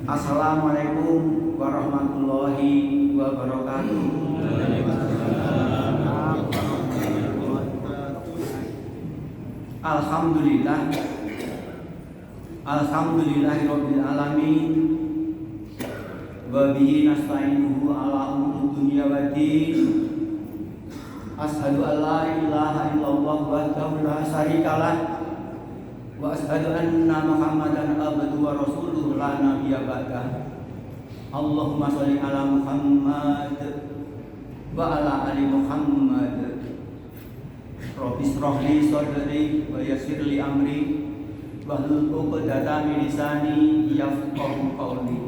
Assalamualaikum warahmatullahi wabarakatuh. Alhamdulillah, alhamdulillahirabbil alamin. Wa bihi nasta'inuhu ala umuri dunya waddin. Asyhadu an la ilaha illallah wahdahu la syarikalah wa asyhadu anna Muhammadan abduhu wa rasuluhu la nabiyya ba'dah. Allahumma sholli ala Muhammad wa ala ali Muhammad. Rabbi shrah li sadri wa yassir li amri wahlul 'uqdatam min lisani yafqahu qawli.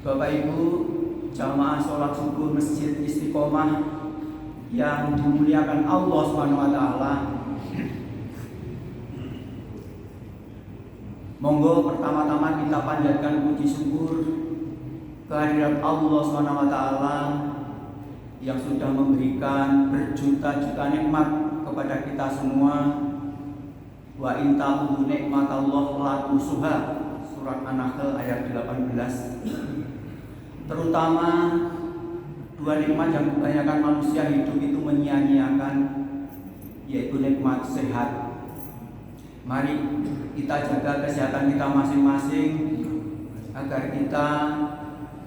Bapak Ibu jamaah sholat subuh Masjid Istiqomah yang dimuliakan Allah SWT, monggo pertama-tama kita panjatkan puji syukur kehadirat Allah SWT yang sudah memberikan berjuta-juta nikmat kepada kita semua. Wa in ta'udzu nikmatallahi la tuhsuha, surat An-Nahl ayat 18. Terutama dua nikmat yang kebanyakan manusia hidup itu menyia-nyiakan, yaitu nikmat sehat. Mari kita jaga kesehatan kita masing-masing agar kita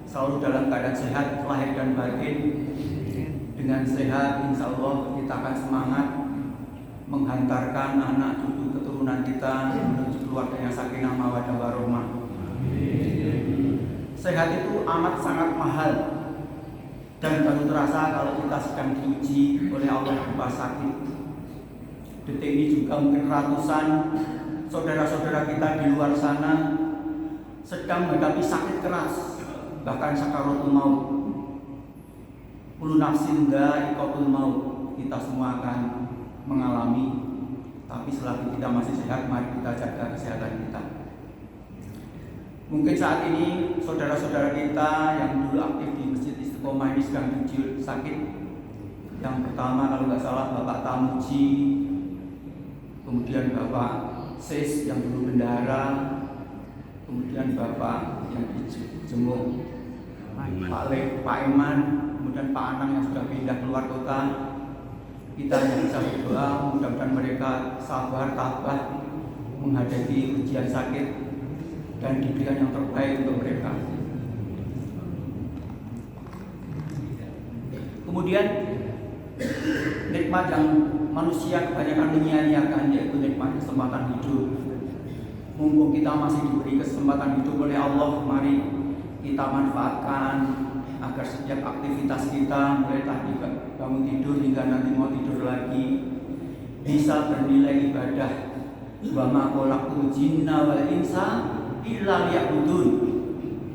selalu dalam keadaan sehat lahir dan batin. Dengan sehat insya Allah kita akan semangat menghantarkan anak cucu keturunan kita menuju keluarga yang sakinah mawaddah warahmah. Sehat itu amat sangat mahal dan baru terasa kalau kita sedang diuji oleh Allah berupa sakit. Detik ini juga mungkin ratusan saudara-saudara kita di luar sana sedang menghadapi sakit keras, bahkan sakaratul maut. Kullu nafsin dha'iqatul maut, kita semua akan mengalami. Tapi selagi kita masih sehat, mari kita jaga kesehatan kita. Mungkin saat ini saudara-saudara kita yang dulu aktif di Masjid Istiqomah ini sedang diuji sakit. Yang pertama kalau nggak salah Bapak Tamuji, kemudian Bapak Sis yang dulu bendahara, kemudian Bapak yang dijemuk Pak Iman, kemudian Pak Anang yang sudah pindah keluar kota. Kita hanya bisa berdoa mudah-mudahan mereka sabar tabah menghadapi ujian sakit dan diberikan yang terbaik untuk mereka. Kemudian nikmat yang manusia kebanyakan menyia-nyiakan, yaitu nikmat kesempatan hidup. Mumpung kita masih diberi kesempatan hidup oleh Allah, mari kita manfaatkan agar setiap aktivitas kita mulai tadi bangun tidur hingga nanti mau tidur lagi bisa bernilai ibadah. Wa ma khalaqtul jinna wal insa illa liya'budun.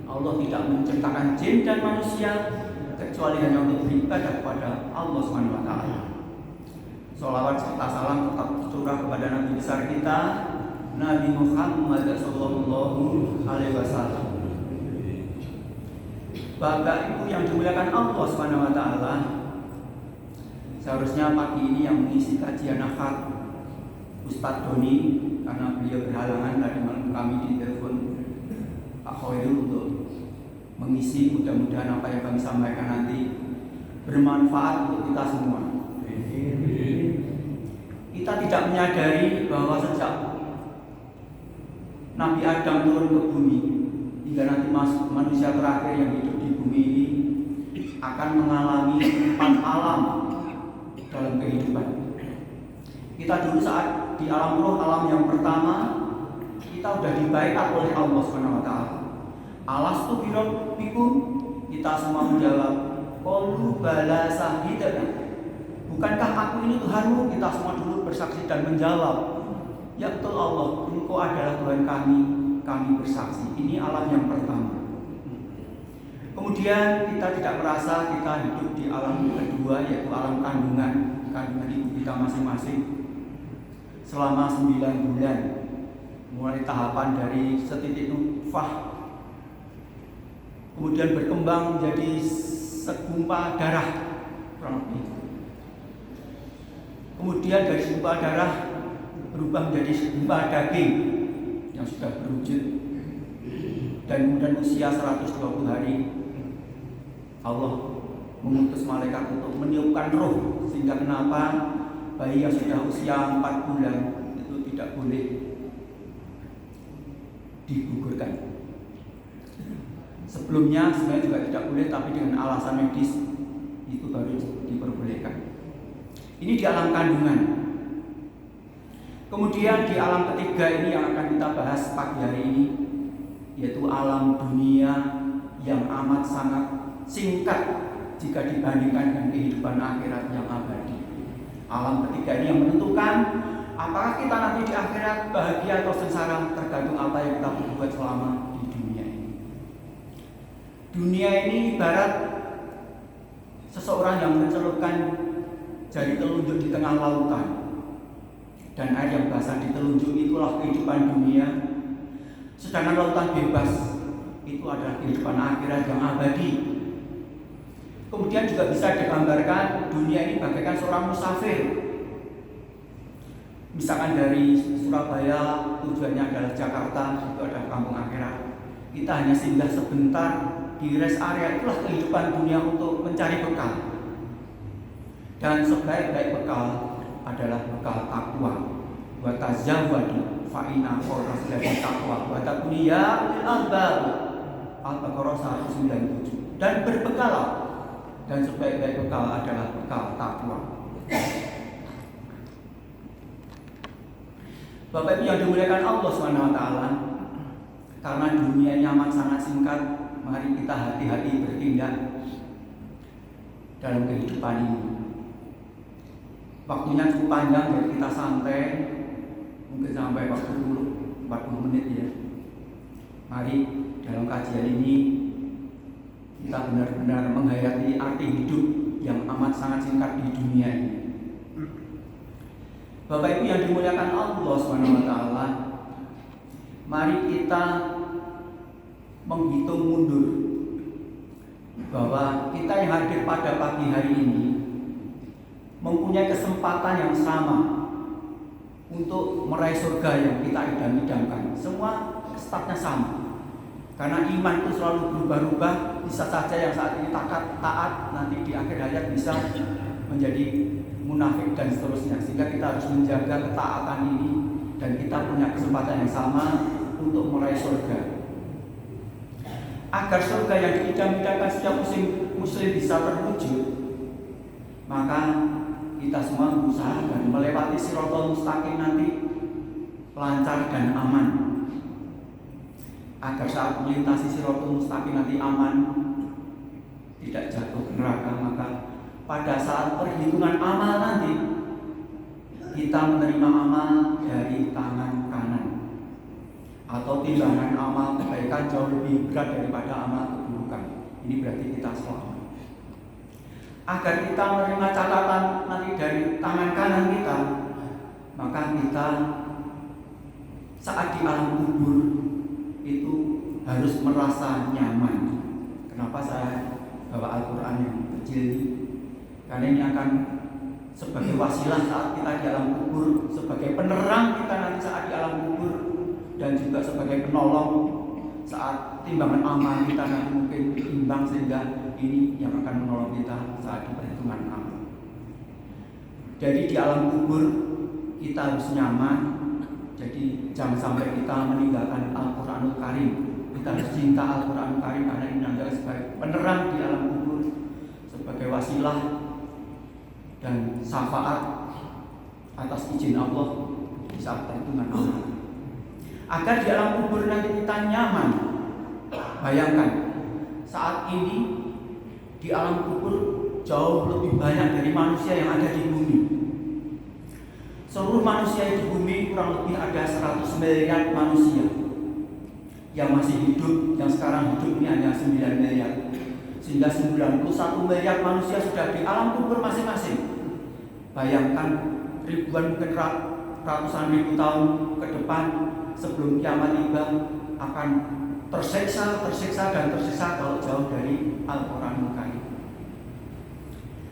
Allah tidak menciptakan jin dan manusia kecuali hanya untuk beribadah kepada Allah SWT. Sholawat serta salam tetap tercurah kepada Nabi besar kita, Nabi Muhammad sallallahu alaihi wasallam. Bapak Ibu yang dimuliakan Allah SWT, seharusnya pagi ini yang mengisi kajian akad Ustadz Doni, karena beliau berhalangan tadi malam kami ditelepon Pak Khairul untuk mengisi. Mudah-mudahan apa yang kami sampaikan nanti bermanfaat untuk kita semua. Kita tidak menyadari bahwa sejak Nabi Adam turun ke bumi hingga nanti manusia terakhir yang hidup di bumi ini akan mengalami 4 alam dalam kehidupan. Kita dulu saat di alam roh, alam yang pertama, kita sudah dibaiat oleh Allah SWT. Alastu birabbikum, kita semua menjawab qalu bala syahidna. Bukankah aku ini Tuhanmu? Kita semua dulu bersaksi dan menjawab, ya betul Allah, Engkau adalah Tuhan kami bersaksi. Ini alam yang pertama. Kemudian kita tidak merasa kita hidup di alam kedua, yaitu alam kandungan ibu kita masing-masing selama 9 bulan, mulai tahapan dari setitik nutfah, kemudian berkembang menjadi segumpal darah kurang lebih. Kemudian dari segumpal darah berubah menjadi gumpal daging yang sudah berwujud. Dan kemudian usia 120 hari Allah mengutus malaikat untuk meniupkan roh, sehingga kenapa bayi yang sudah usia 4 bulan itu tidak boleh digugurkan. Sebelumnya sebenarnya juga tidak boleh, tapi dengan alasan medis itu baru diperbolehkan. Ini di alam kandungan. Kemudian di alam ketiga ini yang akan kita bahas pagi hari ini, yaitu alam dunia yang amat sangat singkat jika dibandingkan dengan kehidupan akhirat yang abadi. Alam ketiga ini yang menentukan apakah kita nanti di akhirat bahagia atau sengsara, tergantung apa yang kita berbuat selama di dunia ini. Dunia ini ibarat seseorang yang mencelupkan jari telunjuk di tengah lautan, dan air yang basah di telunjuk itulah kehidupan dunia. Sedangkan lautan bebas itu adalah kehidupan akhirat yang abadi. Kemudian juga bisa digambarkan dunia ini bagaikan seorang musafir. Misalkan dari Surabaya tujuannya adalah Jakarta, itu adalah kampung akhirat. Kita hanya singgah sebentar di rest area, itulah kehidupan dunia untuk mencari bekal. Dan sebaik-baik bekal adalah bekal takwa. Wa tazawwadu fa inna khairaz zadi taqwa wa taqwa al-albab. Al-Baqarah 197. Dan berbekalah, dan sebaik-baik bekal adalah bekal takwa. Bapak Ibu yang dimuliakan Allah SWT, karena dunia nyaman sangat singkat, mari kita hati-hati bertindak dalam kehidupan ini. Waktunya cukup panjang, jadi kita santai, mungkin sampai 40 menit ya. Mari dalam kajian ini kita benar-benar menghayati arti hidup yang amat sangat singkat di dunia ini. Bapak Ibu yang dimuliakan Allah SWT, mari kita menghitung mundur bahwa kita yang hadir pada pagi hari ini mempunyai kesempatan yang sama untuk meraih surga yang kita idam-idamkan. Semua startnya sama, karena iman itu selalu berubah-ubah. Bisa saja yang saat ini taat, nanti di akhir hayat bisa menjadi munafik dan seterusnya. Sehingga kita harus menjaga ketaatan ini, dan kita punya kesempatan yang sama untuk meraih surga. Agar surga yang diidam-idamkan setiap muslim bisa terwujud, maka kita semua berusaha dan melewati Shirathul Mustaqim nanti lancar dan aman. Agar saat melintasi Shirathul Mustaqim nanti aman, tidak jatuh ke neraka, maka pada saat perhitungan amal nanti kita menerima amal dari tangan kanan, atau timbangan amal kebaikan jauh lebih berat daripada amal keburukan. Ini berarti kita selamat. Agar kita menerima catatan nanti dari tangan kanan kita, maka kita saat di alam kubur itu harus merasa nyaman. Kenapa saya bawa Al-Quran yang kecil ini? Karena ini akan sebagai wasilah saat kita di alam kubur, sebagai penerang kita nanti saat di alam kubur, dan juga sebagai penolong saat timbangan amal kita nanti mungkin imbang, sehingga ini yang akan menolong kita saat di perhitungan amal. Jadi di alam kubur kita harus nyaman. Jadi jangan sampai kita meninggalkan Al-Quranul Karim. Kita harus cinta Al-Quranul Karim, karena ini adalah sebagai penerang di alam kubur, sebagai wasilah dan syafaat atas izin Allah di saat perhitungan amal. Agar di alam kubur nanti kita nyaman. Bayangkan saat ini di alam kubur jauh lebih banyak dari manusia yang ada di bumi. Seluruh manusia di bumi kurang lebih ada 100 miliar manusia yang masih hidup, yang sekarang hidup ini hanya 9 miliar. Sehingga 91 miliar manusia sudah di alam kubur masing-masing. Bayangkan ribuan, mungkin ratusan ribu tahun ke depan sebelum kiamat tiba akan tersiksa kalau jauh dari Al-Quranul Karim.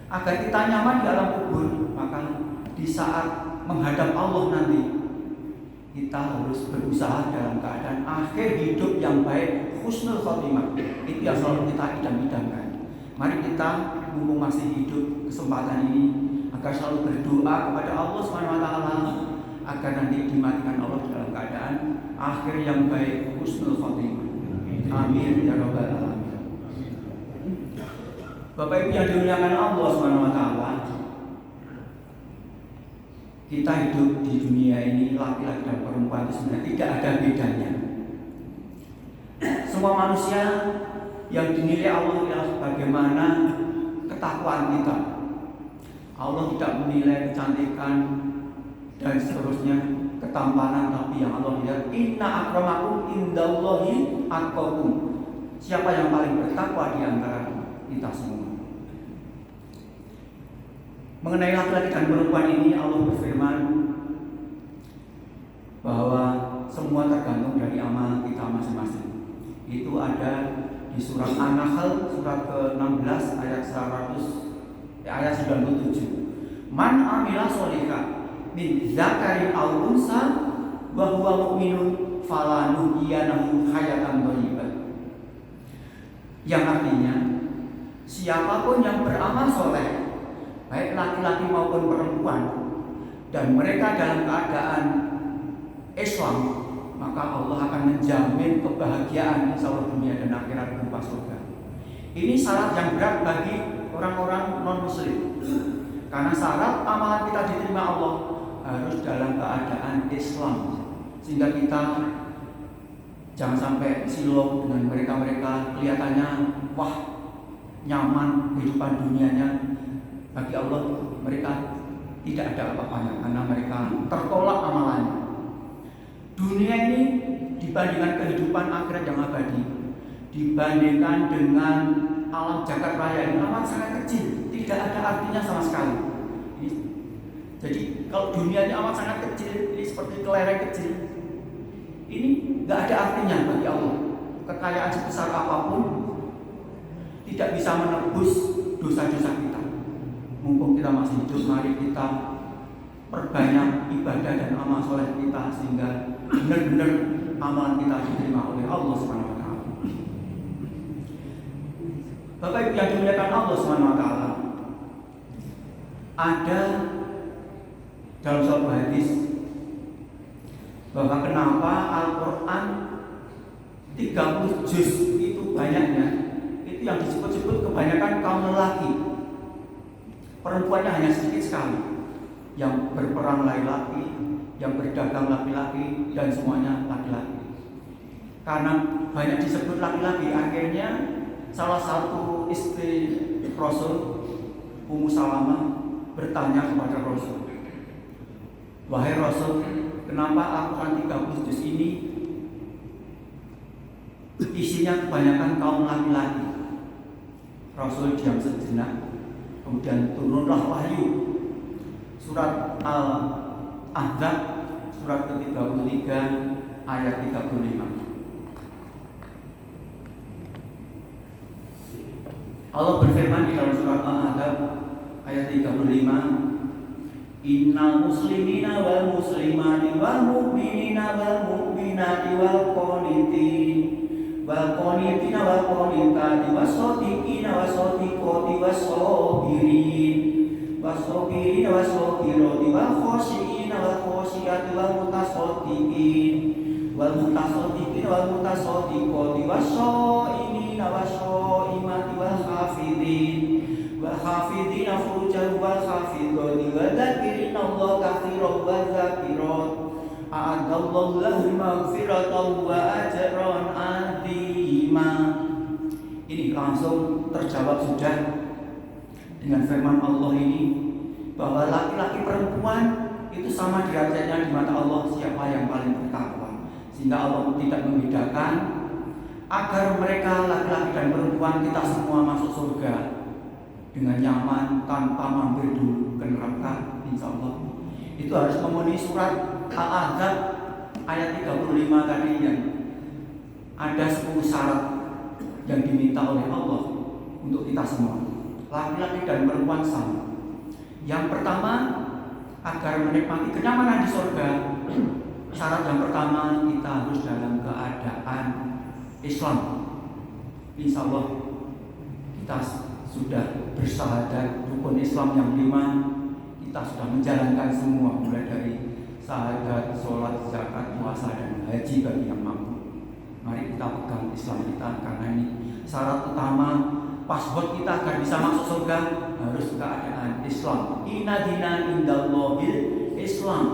Agar kita nyaman di alam kubur, maka di saat menghadap Allah nanti kita harus berusaha dalam keadaan akhir hidup yang baik, husnul khotimah. Itu yang selalu kita idam-idamkan. Mari kita mumpung masih hidup kesempatan ini agar selalu berdoa kepada Allah SWT agar nanti dimatikan Allah dalam keadaan akhir yang baik, husnul khotimah. Amin ya rabbal alamin. Bapak Ibu yang dimuliakan Allah SWT, kita hidup di dunia ini, laki-laki dan perempuan itu sebenarnya tidak ada bedanya. Semua manusia yang dinilai Allah adalah bagaimana ketakwaan kita. Allah tidak menilai kecantikan dan seterusnya, ketampanan, tapi yang Allah lihat inna akramakum indallahi atqakum. Siapa yang paling bertakwa di antara kita semua? Mengenai laki-laki dan perempuan ini Allah berfirman bahwa semua tergantung dari amal kita masing-masing. Itu ada di surat An-Nahl surat ke-16 ayat 97. Man amila sholihah min dzakarin aw unsa wa huwa mu'minun falanuhyiyanahu hayatan thayyibah. Yang artinya siapapun yang beramal soleh, baik laki-laki maupun perempuan, dan mereka dalam keadaan Islam, maka Allah akan menjamin kebahagiaan insya Allah dunia dan akhirat berupa surga. Ini syarat yang berat bagi orang-orang non-muslim, karena syarat amalan kita diterima Allah harus dalam keadaan Islam, sehingga kita jangan sampai silau dengan mereka-mereka kelihatannya wah nyaman kehidupan dunianya. Bagi Allah mereka tidak ada apa-apanya karena mereka tertolak amalannya. Dunia ini dibandingkan kehidupan akhirat yang abadi, dibandingkan dengan alam jagat raya ini amat sangat kecil, tidak ada artinya sama sekali. Jadi kalau dunia ini amat sangat kecil, ini seperti kelereng kecil, ini nggak ada artinya bagi Allah. Kekayaan sebesar apapun tidak bisa menebus dosa-dosa kita. Mumpung kita masih hidup, mari kita perbanyak ibadah dan amal soleh kita sehingga benar-benar amalan kita diterima oleh Allah SWT. Bapak Ibu yang dimuliakan Allah SWT, ada dalam suatu hadis bahwa kenapa Al-Quran 30 juz itu banyaknya, itu yang disebut-sebut kebanyakan kaum lelaki. Perempuannya hanya sedikit sekali, yang berperang laki-laki, yang berdagang laki-laki, dan semuanya laki-laki. Karena banyak disebut laki-laki, akhirnya salah satu istri Rasul, Ummu Salamah, bertanya kepada Rasul, wahai Rasul, kenapa Al-Quran 30 juz ini isinya kebanyakan kaum laki-laki? Rasul diam sejenak, kemudian turunlah wahyu surat Al-Ahzab surat ke-33 ayat 35. Allah berfirman di dalam surat Al-Ahzab ayat 35, innal muslimina wal muslimati wal mu'minina wal mu'minati wal qanitin wal qanitina wal qanitati was-shadiqina was-shadiqati was-sabirin was-sabirina was-sabirati wal khashiina wal khashiati wal mutasaddiqin wal mutasaddiqina wal mutasaddiqati was-shaimina was-shaimati wal hafidin wal hafidina furujahum wal hafidati wa dzakirina Allah katsiran wa dzakirat a'adallahu lahum maghfiratan wa ajran 'azima. Ini langsung terjawab sudah dengan firman Allah ini bahwa laki-laki perempuan itu sama derajatnya di mata Allah, siapa yang paling bertakwa, sehingga Allah tidak membedakan agar mereka laki-laki dan perempuan kita semua masuk surga dengan nyaman tanpa mampir dulu ke neraka, insya Allah. Itu harus memenuhi surat Al-Ahzab ayat 35 tadi yang ada 10 syarat yang diminta oleh Allah untuk kita semua, laki-laki dan perempuan sama. Yang pertama, agar menikmati kenyamanan di surga, Syarat yang pertama, kita harus dalam keadaan Islam. Insya Allah kita sudah bersyahadat, rukun Islam yang 5 kita sudah menjalankan semua, mulai dari syahadat, sholat, zakat, puasa, dan haji bagi yang mampu. Mari kita pegang Islam kita, karena ini syarat utama password kita agar bisa masuk surga, harus keadaan Islam. Inna dina indallahil Islam,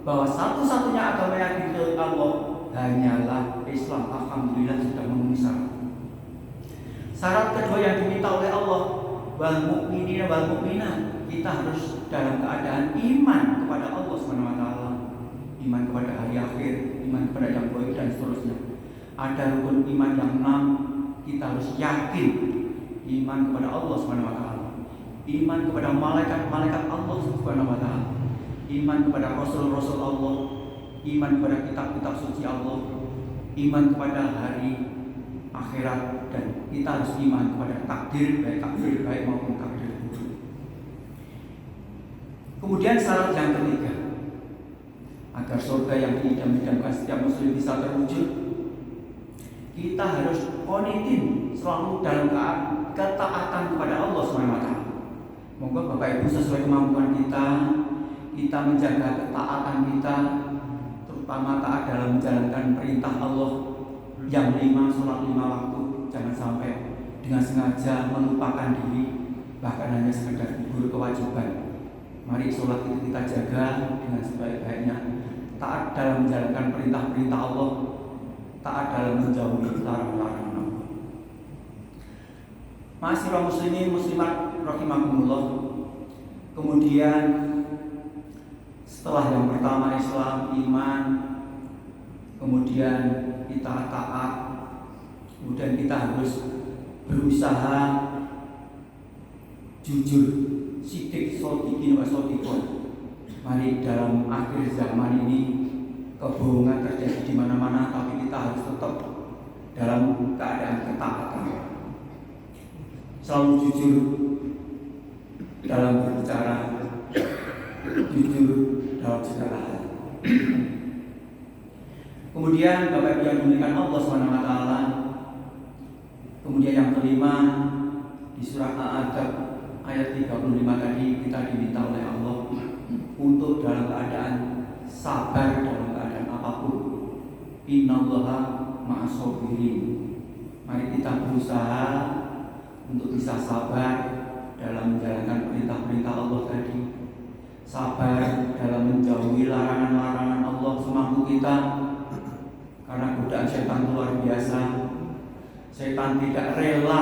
bahwa satu-satunya agama yang diridhoi Allah hanyalah Islam. Alhamdulillah sudah memenuhi syarat. Syarat kedua yang diminta oleh Allah, wal mukminina wal mukminat, kita harus dalam keadaan iman kepada Allah SWT, iman kepada hari akhir, iman kepada yang gaib dan seterusnya. Ada rukun iman yang 6, kita harus yakin iman kepada Allah SWT, iman kepada malaikat-malaikat Allah SWT, iman kepada rasul-rasul Allah, iman kepada kitab-kitab suci Allah, iman kepada hari akhirat, dan kita harus iman kepada takdir baik maupun takdir buruk. Kemudian syarat yang ketiga, agar surga yang diidam-idamkan setiap muslim bisa terwujud, kita harus qanitin, selalu dalam ketaatan kepada Allah SWT. Moga Bapak Ibu sesuai kemampuan kita menjaga ketaatan kita, terutama taat dalam menjalankan perintah Allah yang 5, sholat 5 waktu. Jangan sampai dengan sengaja melupakan diri, bahkan hanya sekedar gugur kewajiban. Mari sholat itu kita jaga dengan sebaik-baiknya, taat dalam menjalankan perintah-perintah Allah, taat dalam menjauhi larangan-larangan Allah. Ma'asyiral muslimin muslimat rahimakumullah. Kemudian setelah yang pertama Islam, iman, kemudian kita taat, kemudian kita harus berusaha jujur, sidik, shodiqin wa shodiqon. Mari dalam akhir zaman ini kebohongan terjadi di mana-mana, tapi kita harus tetap dalam keadaan ketaatan, selalu jujur dalam berbicara, jujur dalam segala hal. Kemudian Bapak Ibu yang dimuliakan Allah SWT, kemudian yang kelima di surah Al-A'raf ayat 35 tadi, kita diminta oleh Allah untuk dalam keadaan sabar dalam keadaan apapun. Innallaha ma'as-sabirin. Mari kita berusaha untuk bisa sabar dalam menjalankan perintah-perintah Allah tadi, sabar dalam menjauhi larangan-larangan Allah semampu kita, karena godaan setan luar biasa. Setan tidak rela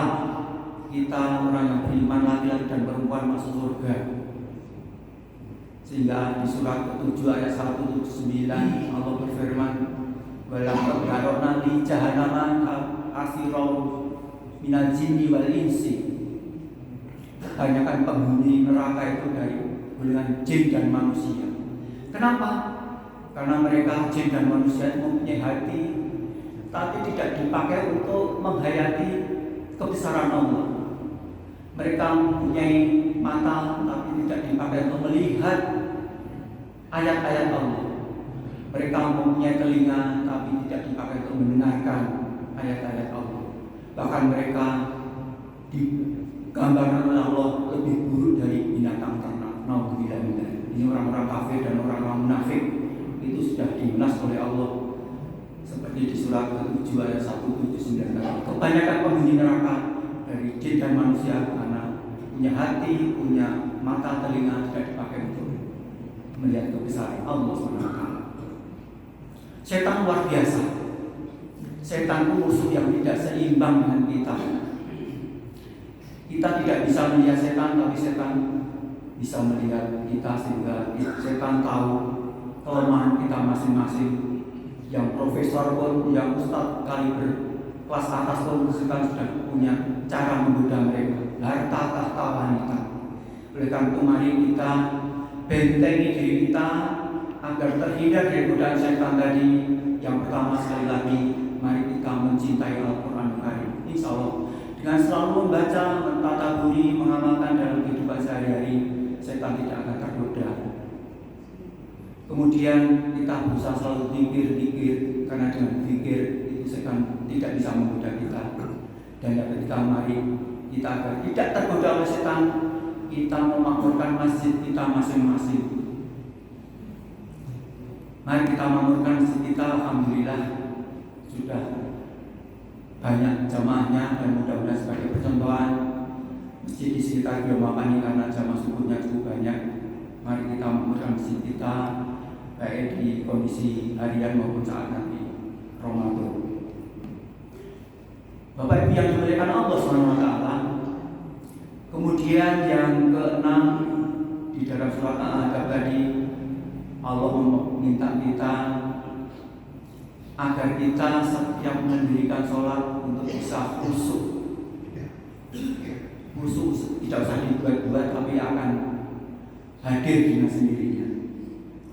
kita orang yang beriman, laki-laki dan perempuan, masuk surga. Sehingga di surat ke-7 ayat 179 Allah berfirman, walaqad zara'na li jahannama katsiran minal jinni wal insi. Kebanyakan penghuni neraka itu dari golongan jin dan manusia. Kenapa? Karena mereka jin dan manusia itu mempunyai hati, tapi tidak dipakai untuk menghayati kebesaran Allah. Mereka mempunyai mata, tapi tidak dipakai untuk melihat ayat-ayat Allah. Mereka mempunyai telinga, tapi tidak dipakai untuk mendengarkan ayat-ayat Allah. Bahkan mereka digambarkan oleh Allah lebih buruk dari binatang ternak. Naudzubillah. Ini orang-orang kafir dan orang-orang munafik itu sudah dinas oleh Allah, seperti di surat ke-7 ayat 179 tadi. Kebanyakan penghuni neraka dari jin dan manusia karena punya hati, punya mata, telinga, tidak dipakai untuk melihat kebesaran Allah SWT. Setan luar biasa. Setan itu musuh yang tidak seimbang dengan kita. Kita tidak bisa melihat setan, tapi setan bisa melihat kita, sehingga setan tahu kelemahan kita masing-masing. Yang profesor pun, yang ustadz kaliber kelas atas pun setan sudah punya cara menggoda mereka. Harta tahta wanita. Oleh karena itu mari kita bentengi diri kita agar terhindar dari godaan setan tadi. Yang pertama, sekali lagi, mari kita mencintai Al-Quran Karim. Insya Allah dengan selalu membaca, mentadaburi, mengamalkan dalam kehidupan sehari-hari, setan tidak akan tergoda. Kemudian kita berusaha selalu zikir, karena dengan zikir itu sekan tidak bisa menggoda kita. Dan yang ketiga, mari kita agar tidak tergoda oleh setan, kita memakmurkan masjid kita masing-masing. Mari kita memakmurkan masjid kita. Alhamdulillah sudah banyak jamaahnya, dan mudah-mudahan sebagai percontohan masjid di sekitar Biomapa ini, karena jamaah subuhnya cukup banyak. Mari kita memakmurkan masjid kita, baik di kondisi harian maupun saat nanti Ramadan. Bapak Ibu yang dimuliakan Allah SWT, kemudian yang keenam di dalam surat Al-Ahzab tadi, Allah meminta kita agar kita setiap mendirikan sholat untuk bisa khusyuk. Khusyuk tidak usah dibuat-buat, tapi akan hadir dengan sendirinya.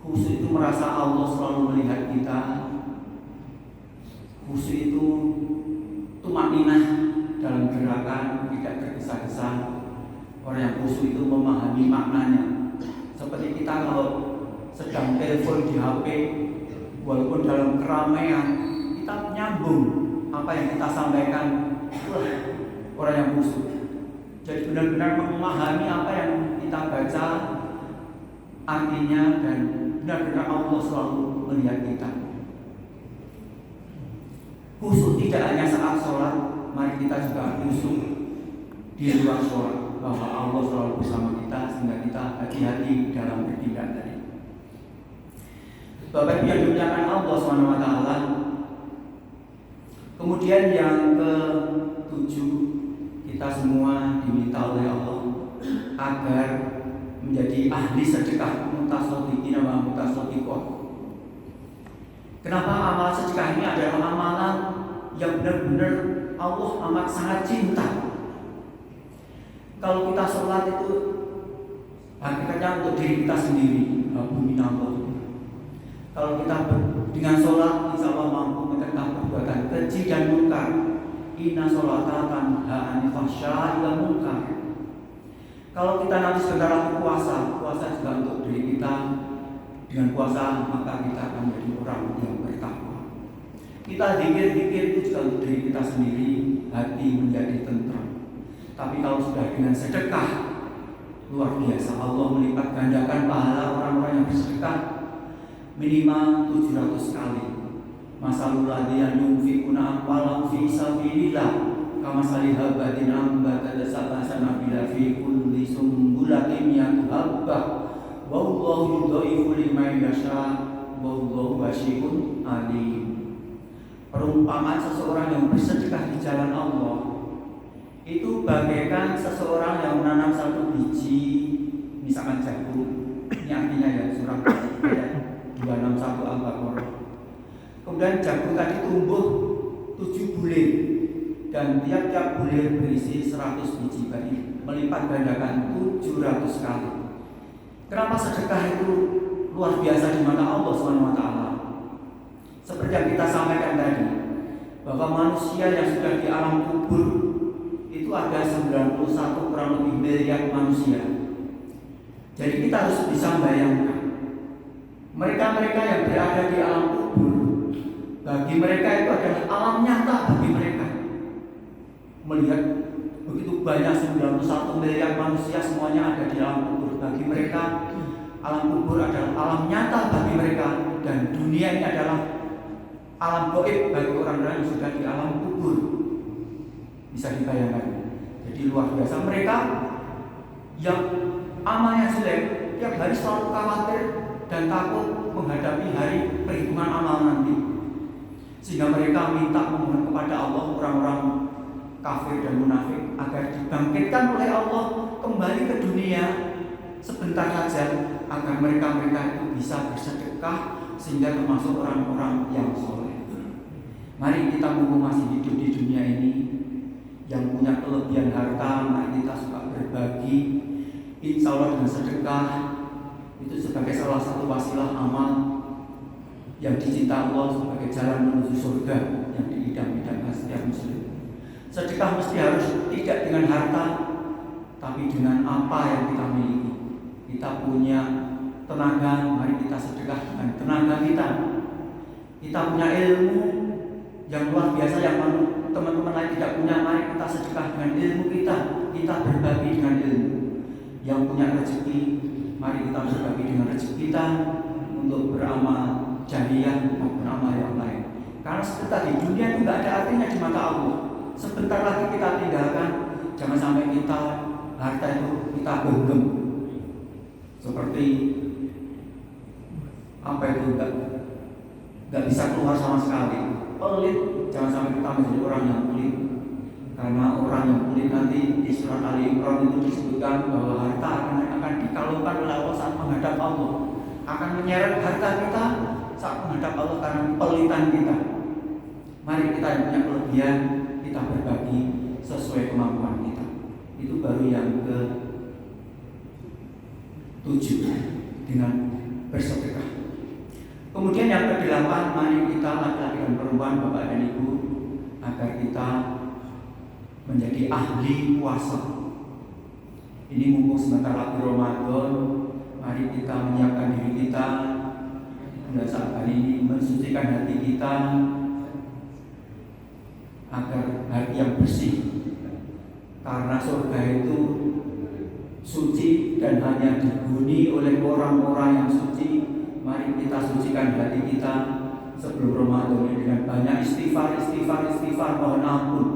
Khusyuk itu merasa Allah selalu melihat kita. Khusyuk itu tumakninah dalam gerakan, tidak tergesa-gesa. Orang yang khusyuk itu memahami maknanya. Seperti kita kalau sedang telepon di HP, walaupun dalam keramaian, kita nyambung apa yang kita sampaikan. Itulah orang yang khusyuk. Jadi benar-benar memahami apa yang kita baca, artinya, dan benar-benar Allah selalu melihat kita. Khusyuk tidak hanya saat sholat, mari kita juga khusyuk di luar sholat, bahwa Allah selalu bersama kita, sehingga kita hati-hati dalam bertindak tadi. Bapak Ibu yang dimuliakan Allah SWT, kemudian yang ke-7, kita semua diminta oleh Allah agar menjadi ahli sedekah, mutasaddiqin wa mutasaddiqah. Kenapa amal sedekah ini adalah amalan yang benar-benar Allah amat sangat cinta? Kalau kita sholat itu hakikatnya untuk diri kita sendiri, Allah. Kalau kita dengan sholat, insya Allah mampu mencegah perbuatan keji dan munkar. Inna sholata tanha 'anil fahsya'i wal munkar. Kalau kita nanti sebentar lagi puasa juga untuk diri kita. Dengan puasa maka kita akan menjadi orang yang bertakwa. Kita zikir itu juga untuk diri kita sendiri, hati menjadi tentram. Tapi kalau sudah dengan sedekah, luar biasa, Allah melipat gandakan pahala orang-orang yang bersedekah minimal 700 kali. Masalul ladzina yunfiquna amwalahum fi sabilillah kamathali habatin ambatat sab'a sanabila fi kulli sumbulatin mi'atu habbah wallahu yudhaifu liman yasha wallahu wasi'un alim. Perumpamaan seseorang yang bersedekah di jalan Allah itu bagaikan seseorang yang menanam satu biji, misalkan jagung. Ini artinya ya, surat ayat 261 Al-Baqarah. Kemudian jagung tadi tumbuh 7 bulir, dan tiap-tiap bulir berisi 100 biji, berarti melipat gandakan 700 kali. Kenapa sedekah itu luar biasa di mata Allah SWT? Seperti yang kita sampaikan tadi, bahwa manusia yang sudah di alam kubur itu ada 91 kurang lebih miliar manusia. Jadi kita harus bisa membayangkan mereka-mereka yang berada di alam kubur, bagi mereka itu adalah alam nyata bagi mereka. Melihat begitu banyak 91 miliar manusia semuanya ada di alam kubur, bagi mereka alam kubur adalah alam nyata bagi mereka, dan dunia ini adalah alam gaib bagi orang-orang yang sudah di alam kubur. Bisa dibayangkan. Jadi luar biasa mereka yang amalnya jelek, tiap hari selalu khawatir dan takut menghadapi hari perhitungan amal nanti. Sehingga mereka minta memohon kepada Allah, orang-orang kafir dan munafik, agar dibangkitkan oleh Allah kembali ke dunia sebentar saja, agar mereka-mereka itu bisa bersedekah sehingga termasuk orang-orang yang soleh. Mari kita mumpung masih hidup di dunia ini, yang punya kelebihan harta, mari kita suka berbagi. Insya Allah dengan sedekah itu sebagai salah satu wasilah amal yang dicinta Allah sebagai jalan menuju surga yang diidam-idamkan setiap muslim. Sedekah mesti harus tidak dengan harta, tapi dengan apa yang kita miliki. Kita punya tenaga, mari kita sedekah dengan tenaga kita. Kita punya ilmu yang luar biasa yang teman-teman lain tidak punya, mari kita sedekah dengan ilmu kita. Kita berbagi dengan ilmu. Yang punya rezeki, mari kita berbagi dengan rezeki kita untuk beramal jariah maupun amal yang lain. Karena sebentar di dunia itu tidak ada artinya di mata Allah. Sebentar lagi kita tinggalkan. Jangan sampai kita harta itu kita genggam seperti apa itu nggak bisa keluar sama sekali. Pelit, jangan sampai kita menjadi orang yang pelit. Karena orang yang pelit nanti di surat Ali Imran itu disebutkan bahwa harta akan dikalungkan oleh Allah saat menghadap Allah. Akan menyeret harta kita saat menghadap Allah karena pelitan kita. Mari kita yang punya kelebihan, kita berbagi sesuai kemampuan kita. Itu baru yang ke-7 dengan bersedekah. Kemudian yang ke-8, mari kita laki-laki dan perempuan, bapak dan ibu, agar kita menjadi ahli puasa. Ini mumpung sebentar lagi Ramadan, mari kita menyiapkan diri kita pada saat hari ini, mensucikan hati kita agar hati yang bersih. Karena surga itu suci dan hanya dihuni oleh orang-orang yang suci. Mari kita sucikan hati kita sebelum Ramadan ini dengan banyak istighfar, mohon ampun.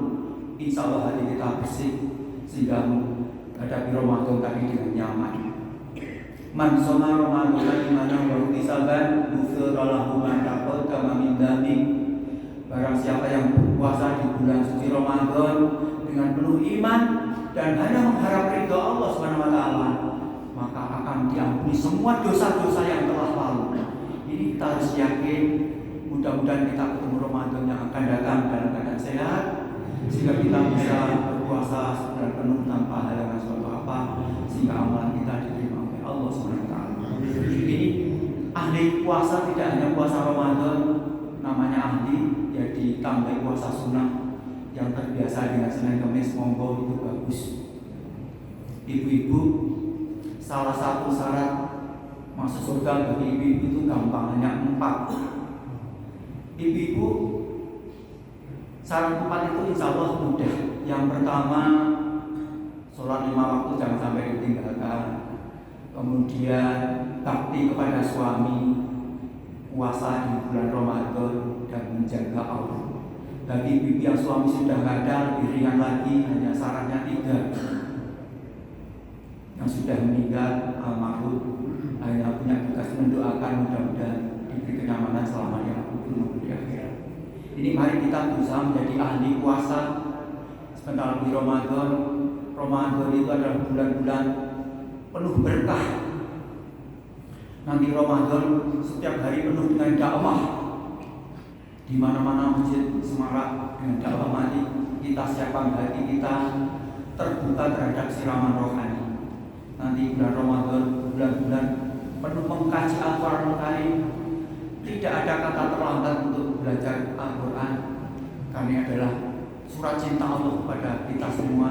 Insya Allah hati kita bersih sehingga menghadapi Ramadan tadi dengan nyaman. Man shoma Ramadan imana wa ihtisaban ghufira lahu ma taqaddama min dzambi. Barang siapa yang berpuasa di bulan suci Ramadan dengan penuh iman dan hanya mengharap ridha Allah Subhanahu wa taala, maka akan diampuni semua dosa-dosa yang telah lalu. Ini kita harus yakin. Mudah-mudahan kita ketemu Ramadan yang akan datang dalam keadaan sehat, sehingga kita bisa berpuasa secara penuh tanpa halangan suatu apa, sehingga amalan kita diterima oleh Allah Subhanahu wa taala. Ini ahli puasa tidak hanya puasa Ramadan, namanya ahli ya ditambah puasa sunnah yang terbiasa dengan Senin Kamis, monggo itu bagus. Ibu-ibu, salah satu syarat masuk surga bagi ibu-ibu itu gampang, hanya 4. Ibu-ibu, syarat 4 itu insya Allah mudah. Yang pertama, sholat 5 waktu jangan sampai ditinggalkan. Kemudian bakti kepada suami, puasa di bulan Ramadan dan menjaga Allah. Bagi ibu yang suami sudah nggak ada, lebih ringan lagi, hanya syaratnya 3. Yang sudah meninggal almarhum hanya punya tugas mendoakan, mudah-mudahan diberi kenyamanan selama dia maupun di akhirat. Ini mari kita berusaha menjadi ahli puasa. Sebentar lagi Ramadan. Ramadan itu adalah bulan-bulan penuh berkah. Nanti Ramadan setiap hari penuh dengan dakwah. Di mana-mana masjid semarak dengan dakwah. Mari kita siapkan hati kita terbuka terhadap siraman rohani. Nanti bulan Ramadan, bulan-bulan penuh mengkaji Al-Quran Karim. Tidak ada kata terlambat untuk belajar Al-Quran. Kami adalah surat cinta Allah kepada kita semua.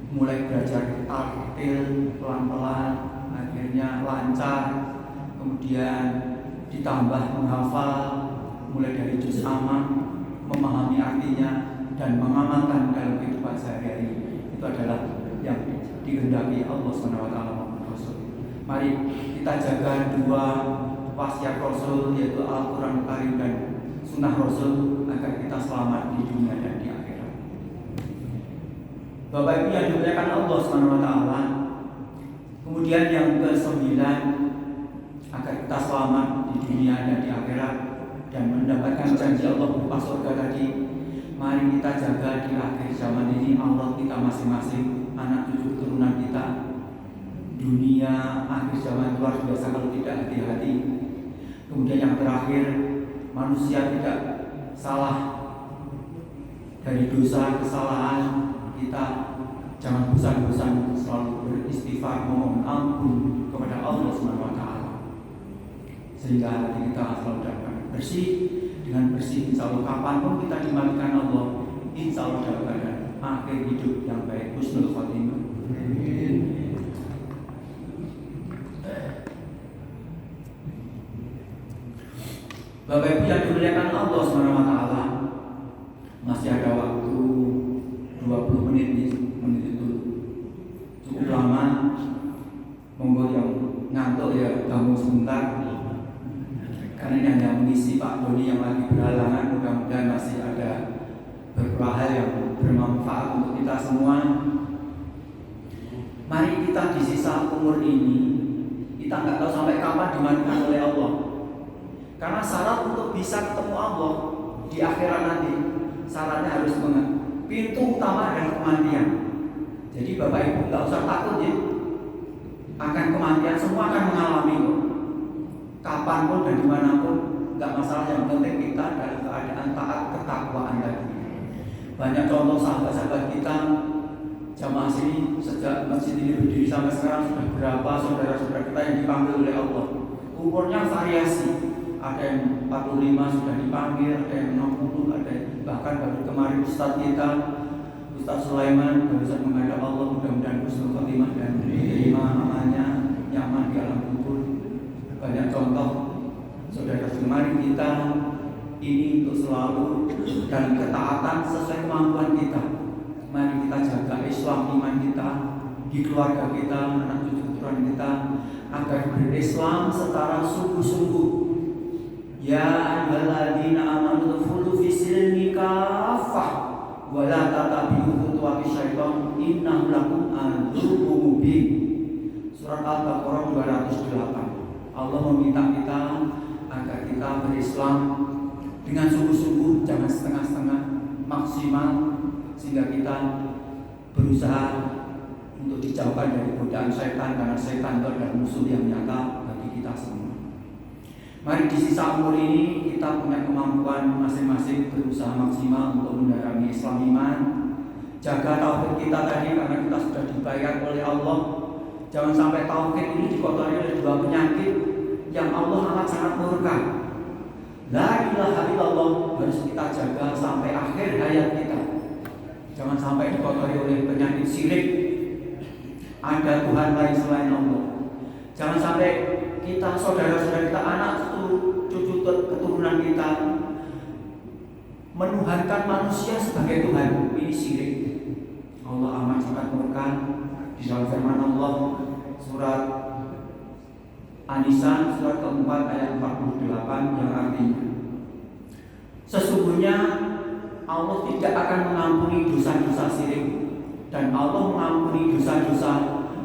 Mulai belajar tartil pelan-pelan, akhirnya lancar, kemudian ditambah menghafal, mulai dari juz amma, memahami artinya dan mengamalkan dalam kehidupan sehari-hari. Itu adalah yang dikehendaki Allah SWT. Mari kita jaga 2 wasiat Rasul, yaitu Al-Quran Karim dan Sunnah Rasul, agar kita selamat di dunia dan di akhirat. Bapak Ibu yang dimuliakan Allah SWT. Kemudian yang ke-9, agar kita selamat di dunia dan di akhirat dan mendapatkan janji Allah berupa surga tadi. Mari kita jaga di akhir zaman ini Allah kita masing-masing, anak cucu keturunan kita. Dunia akhir zaman luar biasa kalau tidak hati-hati. Kemudian yang terakhir, manusia tidak salah dari dosa kesalahan kita. Jangan bosan-bosan selalu beristighfar, mohon ampun kepada Allah SWT, sehingga hati kita selalu dapat bersih. Dengan bersih insya Allah kapanpun kita dimandikan Allah, insya Allah dalam keadaan akhir hidup yang baik, husnul khotimah. Bapak Ibu yang dimuliakan Allah SWT, masih ada waktu 20 menit itu cukup lama. Monggo yang ngantuk ya bangun sebentar, karena ini hanya mengisi Pak Doni yang lagi berhalangan. Mudah-mudahan masih ada beberapa hal yang bermanfaat untuk kita semua. Mari kita di sisa umur ini, kita nggak tahu sampai kapan dimanfaatkan oleh Allah. Karena syarat untuk bisa ketemu Allah di akhirat nanti, syaratnya harus pintu utama adalah kematian. Jadi Bapak Ibu nggak usah takut ya akan kematian, semua akan mengalami kok. Kapanpun dan dimanapun nggak masalah, yang penting kita dalam keadaan taat ketakwaan tadi. Banyak contoh sahabat-sahabat kita jamaah sini, sejak masjid ini berdiri sampai sekarang sudah berapa saudara-saudara kita yang dipanggil oleh Allah. Umurnya variasi, ada yang 45 sudah dipanggil, ada yang 60, ada yang bahkan baru kemarin Ustaz kita, Ustaz Sulaiman barusan menghadap Allah, mudah-mudahan husnul khotimah dan diterima amalnya, nyaman di alam kubur. Banyak contoh saudara-saudara. Mari kita ini untuk selalu dalam ketaatan sesuai kemampuan kita. Mari kita jaga Islam iman kita di keluarga kita, anak cucu keturunan kita, agar berislam secara sungguh-sungguh. Ya ayyuhalladzina amanu udkhulu fis silmi kaffah wa la tattabi'u khutuwati syaitan innahu lakum aduwwun mubin. Surat Al-Baqarah 208. Allah meminta kita agar kita berislam dengan sungguh-sungguh, jangan setengah-setengah, maksimal, sehingga kita berusaha untuk dijauhkan dari godaan setan, karena setan itu adalah musuh yang nyata bagi kita semua. Mari di sisa umur ini kita punya kemampuan masing-masing, berusaha maksimal untuk mendalami Islam iman. Jaga tauhid kita tadi, karena kita sudah dibayar oleh Allah. Jangan sampai tauhid ini dikotori oleh dua penyakit yang Allah amat sangat murka. La ilaha illallah harus kita jaga sampai akhir hayat kita. Jangan sampai dikotori oleh penyakit syirik, ada Tuhan lain selain Allah. Jangan sampai kita, saudara-saudara kita, anak cucu keturunan kita menuhankan manusia sebagai Tuhan. Ini syirik. Allah amat sangat murka. Di dalam firman Allah surat An-Nisa surat keempat ayat 48 yang artinya, sesungguhnya Allah tidak akan mengampuni dosa-dosa syirik, dan Allah mengampuni dosa-dosa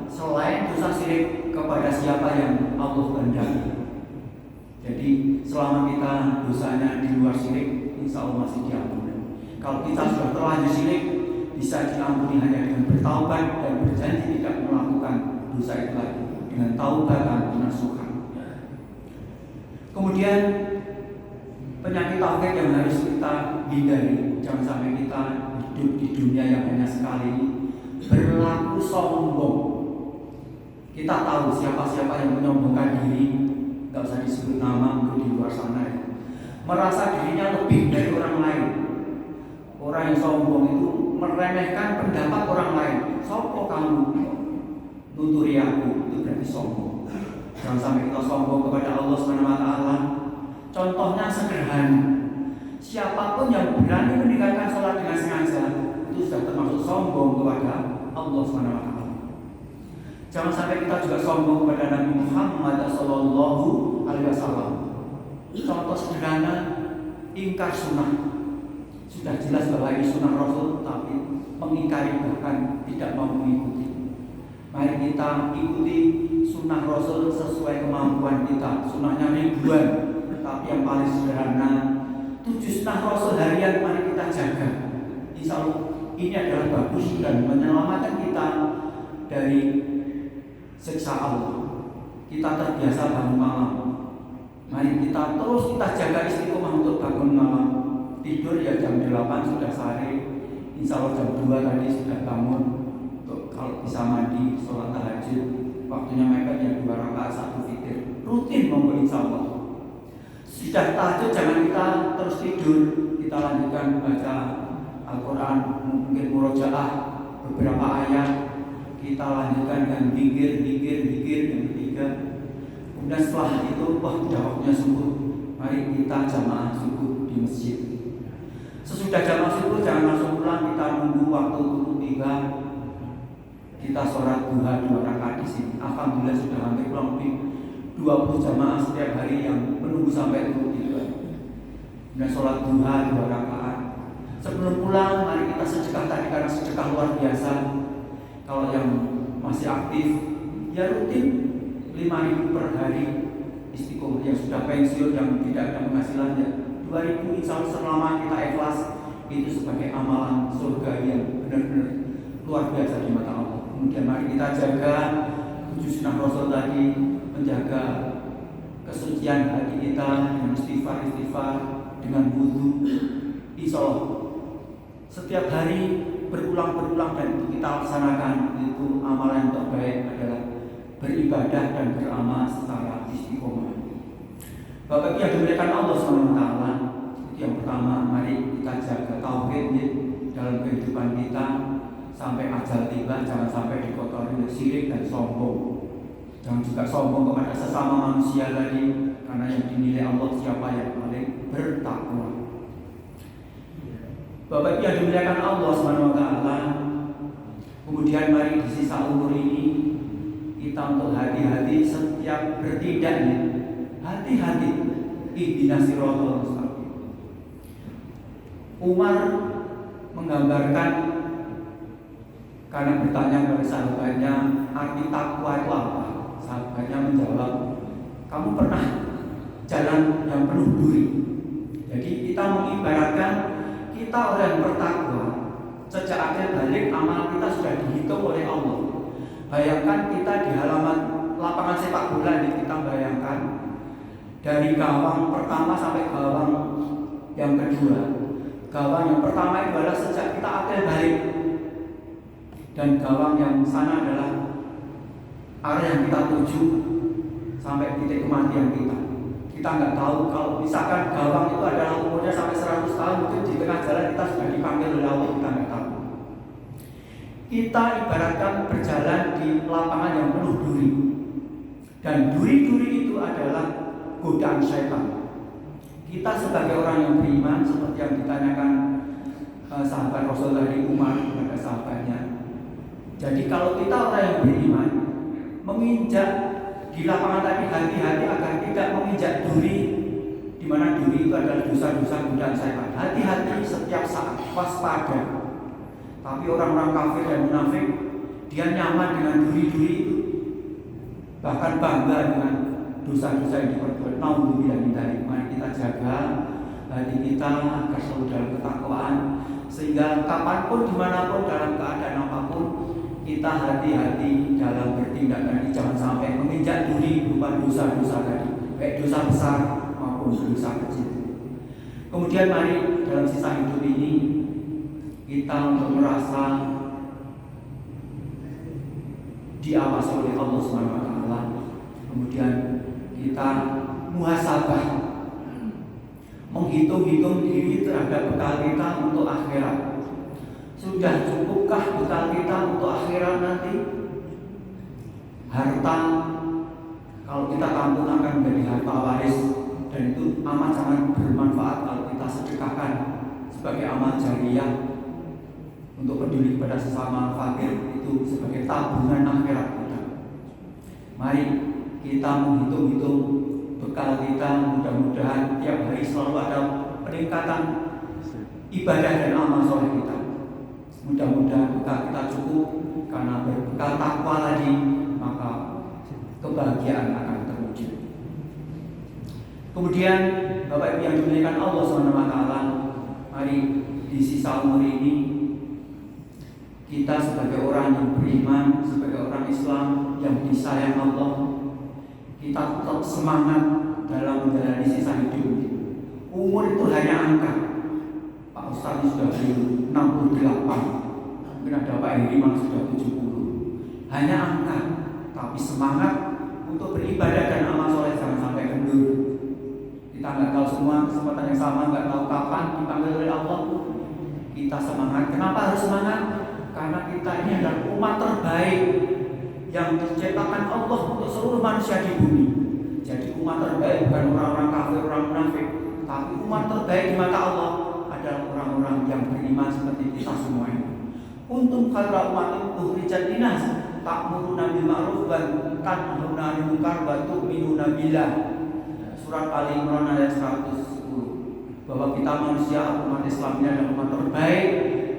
selain dosa syirik kepada siapa yang Allah kehendaki. Jadi selama kita dosanya di luar syirik, insya Allah masih diampuni. Kalau kita sudah terlanjur syirik, bisa diampuni hanya dengan bertaubat dan berjanji tidak melakukan dosa itu lagi dengan taubatan nasuha. Kemudian penyakit tauhid yang harus kita hindari, jangan sampai kita hidup di dunia yang hanya sekali, berlaku sombong. Kita tahu siapa-siapa yang menyombongkan diri, nggak usah disebut nama untuk di luar sana ya. Merasa dirinya lebih dari orang lain. Orang yang sombong itu meremehkan pendapat orang lain. Sopo kamu nuturi aku, itu berarti sombong. Jangan sampai kita sombong kepada Allah SWT. Contohnya sederhana, siapapun yang berani meninggalkan sholat dengan sengaja, itu sudah termasuk sombong kepada Allah SWT. Jangan sampai kita juga sombong kepada Nabi Muhammad SAW. Contoh sederhana, ingkar sunnah. Sudah jelas bahwa ini sunnah Rasul, tapi mengingkari, bahkan tidak mau mengikuti. Mari kita ikuti sunnah Rasul sesuai kemampuan kita. Sunnahnya ribuan, tapi yang paling sederhana 7 sunnah Rasul harian mari kita jaga. Insya Allah ini adalah bagus dan menyelamatkan kita dari siksa Allah. Kita terbiasa bangun malam, mari kita terus jaga istiqomah untuk bangun malam. Tidur ya jam 8 sudah sehari, insya Allah jam 2 tadi sudah bangun. Untuk kalau bisa mandi, sholat tahajud, waktunya mepet ya 2 rakaat 1 witir. Rutin monggo insya Allah. Sudah tahajud jangan kita terus tidur, kita lanjutkan baca Al-Quran, mungkin murojaah beberapa ayat, kita lanjutkan dengan zikir yang ketiga. Kemudian setelah itu, wah udah waktunya subuh, mari kita jamaah subuh di masjid. Sesudah jamaah subuh jangan langsung pulang, kita nunggu waktu turun tiba. Kita sholat duha 2 rakaat di sini. Alhamdulillah sudah hampir kurang lebih 20 jamaah setiap hari yang menunggu sampai turun tiba. Dan sholat duha 2 rakaat. Sebelum pulang, mari kita sedekah tadi karena sedekah luar biasa. Kalau yang masih aktif, ya rutin 5.000 per hari. Istiqomah yang sudah pensiun yang tidak ada penghasilannya 2.000, insya Allah selama kita ikhlas itu sebagai amalan surga yang benar-benar luar biasa di mata Allah. Kemudian mari kita jaga 7 sunnah Rasul tadi, menjaga kesucian hati kita dengan istighfar dengan wudu. Insya Allah setiap hari berulang dan itu kita laksanakan. Itu amalan yang terbaik adalah beribadah dan beramal secara istiqomah. Bapak yang dimuliakan Allah SWT, itu yang pertama, mari kita jaga tauhid dalam kehidupan kita sampai ajal tiba. Jangan sampai dikotori oleh syirik dan sombong. Jangan juga sombong kepada sesama manusia tadi, karena yang dinilai Allah siapa yang paling bertakwa. Bapak yang dimuliakan Allah SWT, kemudian mari di sisa umur ini kita untuk hati-hati setiap bertindak. Hati-hati. Ihdinas siratal mustaqim. Umar menggambarkan karena bertanya kepada sahabatnya, arti takwa itu apa? Sahabatnya menjawab, kamu pernah jalan yang penuh duri. Jadi kita mengibaratkan kita orang yang bertakwa, sejak akhir balik amal kita sudah dihitung oleh Allah. Bayangkan kita di halaman lapangan sepak bola ini, kita bayangkan dari gawang pertama sampai gawang yang kedua. Gawang yang pertama itu adalah sejak kita akhir balik, dan gawang yang sana adalah area yang kita tuju sampai titik kematian kita. Kita nggak tahu kalau misalkan gawang itu adalah umurnya sampai 100 tahun, mungkin di tengah jalan kita sudah dipanggil oleh Allah, kita nggak tahu. Kita ibaratkan berjalan di lapangan yang penuh duri, dan duri-duri itu adalah godaan syaitan. Kita sebagai orang yang beriman, seperti yang ditanyakan sahabat Rasul dari Umar kepada sahabatnya. Jadi kalau kita orang yang beriman menginjak di lapangan tadi, hati-hati agar tidak menginjak duri, di mana duri itu adalah dosa-dosa godaan syaitan. Hati-hati setiap saat, waspada. Tapi orang-orang kafir dan munafik, dia nyaman dengan duri-duri itu, bahkan bangga dengan dosa-dosa yang diperbuat. Naudzubillah min dzalik. Mari kita jaga hati kita agar selalu dalam ketakwaan, sehingga kapanpun, dimanapun, dalam keadaan apapun, kita hati-hati dalam bertindak tadi. Jangan sampai menginjak duri berupa dosa-dosa tadi, baik dosa besar maupun dosa kecil. Kemudian mari dalam sisa hidup ini kita untuk merasa diawasi oleh Allah SWT. Kemudian kita muhasabah, menghitung-hitung diri terhadap bekal kita untuk akhirat. Sudah cukupkah bekal kita untuk akhirat nanti? Harta, kalau kita tampung akan menjadi harta waris, dan itu amat sangat bermanfaat kalau kita sedekahkan sebagai amal jariyah untuk peduli kepada sesama fakir, itu sebagai tabungan akhirat kita. Mari kita menghitung-hitung bekal kita, mudah-mudahan tiap hari selalu ada peningkatan ibadah dan amal soleh kita. Mudah-mudahan bekal kita cukup, karena berbekal takwa tadi maka kebahagiaan akan terwujud. Kemudian Bapak Ibu yang dimuliakan Allah SWT, mari di sisa umur ini kita sebagai orang yang beriman, sebagai orang Islam yang disayang Allah, kita tetap semangat dalam menjalani sisa hidup. Umur itu hanya angka. Pak Ustadz sudah 68, mungkin ada Pak Heri malah sudah 70. Hanya angka, tapi semangat untuk beribadah dan amal soleh jangan sampai kendur. Kita nggak tahu semua kesempatan yang sama, nggak tahu kapan dipanggil oleh Allah. Kita semangat. Kenapa harus semangat? Karena kita ini adalah umat terbaik yang diciptakan Allah untuk seluruh manusia di bumi. Jadi umat terbaik bukan orang-orang kafir, orang munafik, tapi umat terbaik di mata Allah adalah orang-orang yang beriman seperti kita semua ini. Kuntum khairu ummatin ukhrijat linnas ta'muruna bil ma'ruf wa tanhauna 'anil munkar wa tu'minuna billah. Surat Ali Imran ayat 110. Bahwa kita manusia, umat Islam ini adalah umat terbaik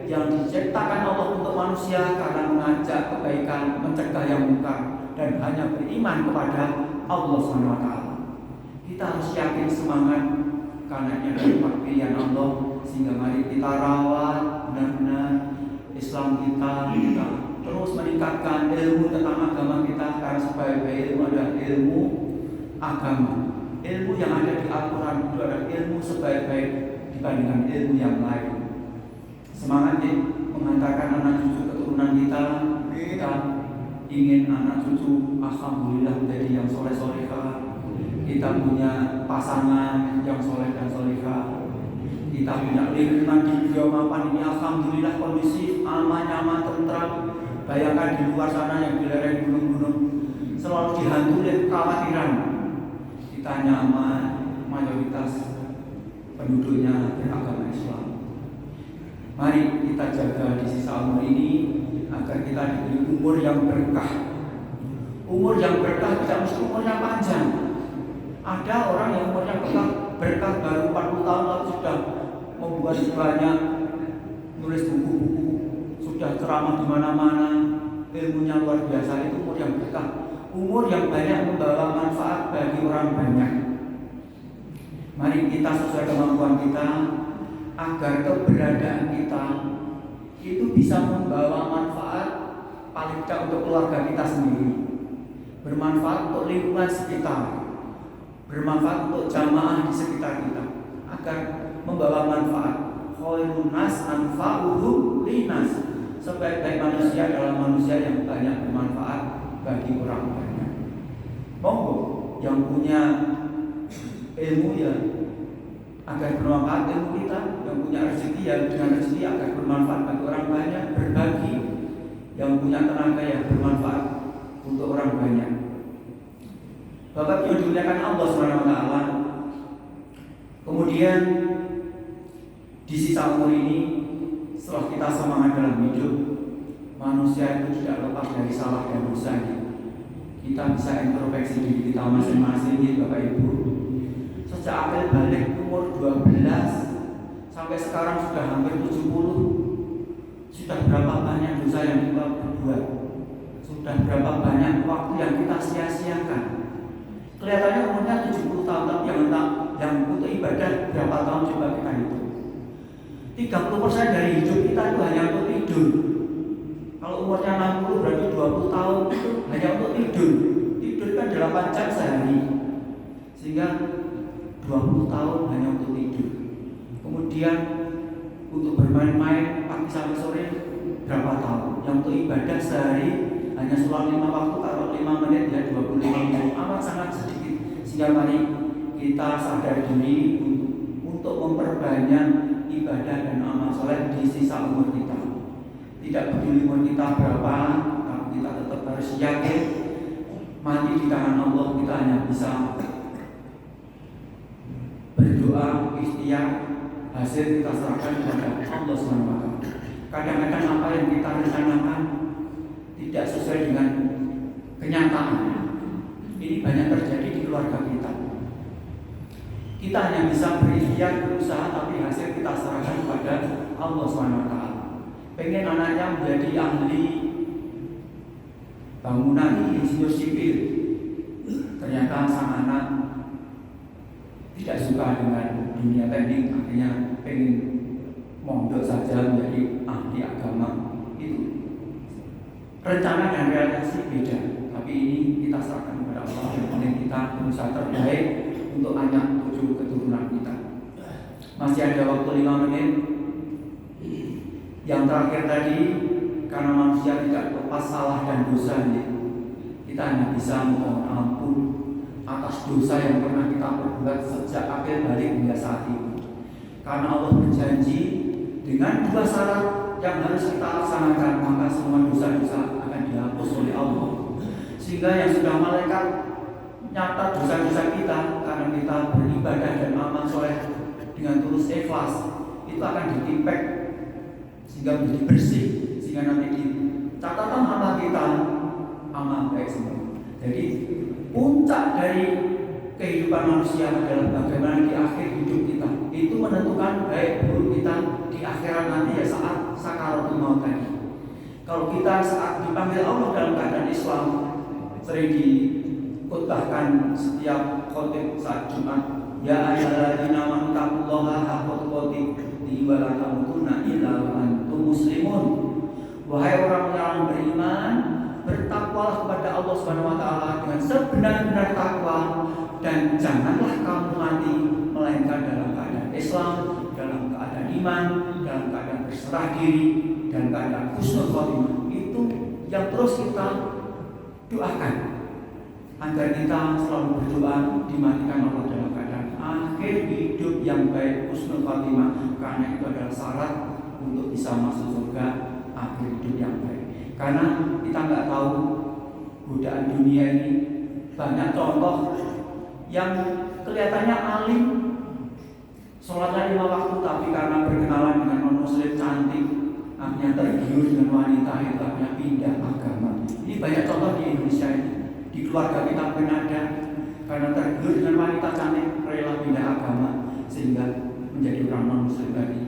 yang diciptakan Allah untuk manusia karena mengajak kebaikan, mencegah yang munkar, dan hanya beriman kepada Allah SWT. Kita harus yakin semangat karena ini adalah pilihan Allah, sehingga mari kita rawat benar-benar Islam kita terus meningkatkan ilmu tentang agama kita, karena sebaik-baik ilmu adalah ilmu agama. Ilmu yang ada di Al-Quran itu adalah ilmu sebaik-baik dibandingkan ilmu yang lain. Semangat mengantarkan anak cucu keturunan kita ingin anak cucu alhamdulillah menjadi yang soleh-solehah. Kita punya pasangan yang soleh dan solehah. Kita punya lingkungan di Biomapan ini alhamdulillah kondusif, aman, nyaman, tentram. Bayangkan di luar sana yang di lereng gunung-gunung selalu dihantui oleh kekhawatiran. Kita nyaman, mayoritas penduduknya beragama Islam. Mari kita jaga di sisa umur ini agar kita diberi umur yang berkah. Umur yang berkah tidak mesti umurnya panjang. Ada orang yang umurnya berkah baru 40 tahun lalu sudah membuat banyak, nulis buku-buku, sudah ceramah di mana-mana, ilmunya luar biasa. Itu umur yang berkah. Umur yang banyak membawa manfaat bagi orang banyak. Mari kita sesuai kemampuan kita agar keberadaan kita itu bisa membawa manfaat paling tidak untuk keluarga kita sendiri, bermanfaat untuk lingkungan sekitar, bermanfaat untuk jamaah di sekitar kita, agar membawa manfaat. Khairun nas anfa'uhum linnas. Sebaik-baik manusia adalah manusia yang banyak bermanfaat bagi orang banyak. Monggo yang punya ilmu ya agar bermanfaat ilmu kita, yang punya rezeki ya dengan rezeki agar bermanfaat bagi orang banyak, berbagi, yang punya tenaga ya bermanfaat untuk orang banyak. Bapak yang dimuliakan Allah SWT, kemudian di sisa umur ini setelah kita semangat dalam hidup, manusia itu tidak lepas dari salah dan dosa. Kita bisa introspeksi diri kita masing-masing, Bapak Ibu. Sejak April balik umur 12 sampai sekarang sudah hampir 70. Sudah berapa banyak dosa yang kita berbuat? Sudah berapa banyak waktu yang kita sia-siakan? Kelihatannya umurnya 70 tahun, tapi yang untuk ibadah berapa tahun coba kita hitung? 30% dari hidup kita itu hanya untuk tidur. Kalau umurnya 60 berarti 20 tahun itu hanya untuk tidur. Tidur kan 8 jam sehari. Sehingga 20 tahun hanya untuk tidur. Kemudian untuk bermain-main pagi sampai sore berapa tahun? Yang untuk ibadah sehari hanya sholat 5 waktu, kalau 5 menit ya 25 menit, amat sangat sedikit. Sehingga mari kita sadar diri untuk memperbanyak ibadah dan amal soleh di sisa umur kita. Tidak peduli umur kita berapa, tapi kita tetap harus yakin mati di tangan Allah. Kita hanya bisa berdoa, ikhtiar, hasil kita serahkan kepada Allah SWT. Kadang-kadang apa yang kita rencanakan tidak sesuai dengan kenyataan. Ini banyak terjadi di keluarga kita. Kita hanya bisa berikhtiar, berusaha, tapi hasil kita serahkan kepada Allah SWT. Pengen anaknya menjadi ahli bangunan, insinyur sipil, ternyata sang anak tidak suka dengan dunia teknik, akhirnya pengen mondok saja menjadi ahli agama. Itu rencana dan realisasi beda, tapi ini kita serahkan kepada Allah. Yang penting kita berusaha terbaik untuk anak cucu keturunan kita. Masih ada waktu 5 menit. Yang terakhir tadi, karena manusia tidak lepas salah dan dosa, kita hanya bisa memohon ampun atas dosa yang pernah kita perbuat sejak akhir balik hingga saat ini. Karena Allah berjanji dengan 2 syarat yang harus kita laksanakan, maka semua dosa-dosa akan dihapus oleh Allah. Sehingga yang sudah malaikat nyatat dosa-dosa kita karena kita beribadah dan amal soleh dengan tulus ikhlas, itu akan ditimpek sehingga menjadi bersih, sehingga nanti di catatan amal kita amal baik semua. Jadi puncak dari kehidupan manusia adalah bagaimana di akhir hidup kita itu menentukan baik buruk kita di akhirat nanti, ya saat sakaratul maut tadi. Kalau kita saat dipanggil Allah dalam keadaan Islam, sering dikutbahkan setiap khotib saat Jumat, ya ayyuhalladzina amanu taqullaha haqqa tuqatih wa la tamutunna illa wa antum muslimun. Wahai orang yang beriman, bertakwalah kepada Allah Subhanahu wa taala dengan sebenar-benar takwa, dan janganlah kamu mati melainkan dalam keadaan Islam, dalam keadaan iman, dalam keadaan berserah diri, dan keadaan husnul khotimah. Itu yang terus kita doakan, agar kita selalu berdoa dimatikan Allah dalam keadaan akhir hidup yang baik, husnul khotimah, karena itu adalah syarat untuk bisa masuk surga akhir hidup yang baik. Karena kita nggak tahu godaan dunia ini, banyak contoh yang kelihatannya alim, sholatnya 5 waktu, tapi karena berkenalan dengan non-muslim cantik, akhirnya tergiur dengan wanita itu, akhirnya pindah agama. Ini banyak contoh di Indonesia ini. Di keluarga kita pun ada, karena tergiur dengan wanita cantik rela pindah agama sehingga menjadi orang non-muslim tadi.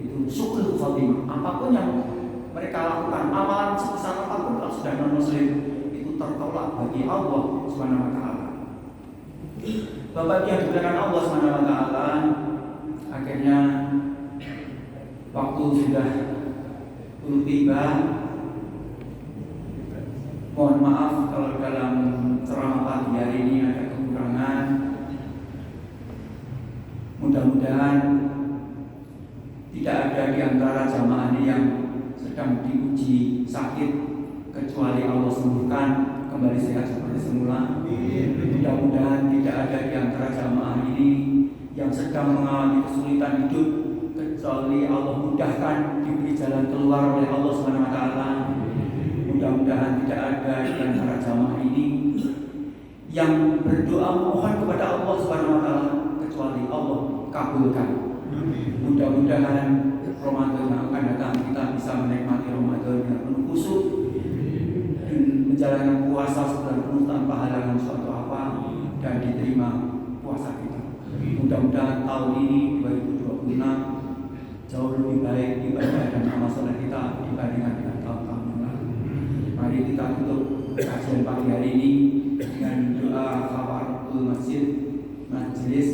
Itu syukur khotimah. Apapun yang mereka lakukan, amalan sebesar apapun kalau sudah non-muslim, itu tertolak bagi Allah Subhanahu wa taala. Bapak yang dimuliakan Allah Subhanahu wa taala, akhirnya waktu sudah tiba. Mohon maaf kalau dalam ceramah pagi hari ini ada kekurangan. Mudah-mudahan tidak ada di antara jamaah ini yang sedang diuji sakit, kecuali Allah sembuhkan kembali sehat seperti semula. Mudah-mudahan tidak ada di antara jamaah ini yang sedang mengalami kesulitan hidup, kecuali Allah mudahkan, diberi jalan keluar oleh Allah Subhanahu wa taala. Mudah-mudahan tidak ada di antara jamaah ini yang berdoa mohon kepada Allah Subhanahu wa taala, kecuali Allah kabulkan. Mudah-mudahan Ramadan yang akan datang kita bisa menikmati Ramadan dengan penuh khusyuk, menjalankan puasa sebulan penuh tanpa halangan suatu apa, dan diterima puasa kita. Mudah-mudahan tahun ini 2026 jauh lebih baik ibadah dan amal soleh kita dibandingkan dengan tahun-tahun yang lalu. Mari kita tutup kajian pagi hari ini dengan doa kafaratul masjid majelis.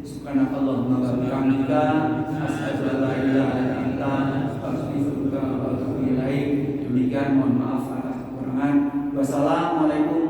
Subhanakallahumma wa bihamdika asyhadu an la ilaha illa anta astaghfiruka wa atubu ilaik. Demikian, mohon maaf atas kekurangan. Wassalamualaikum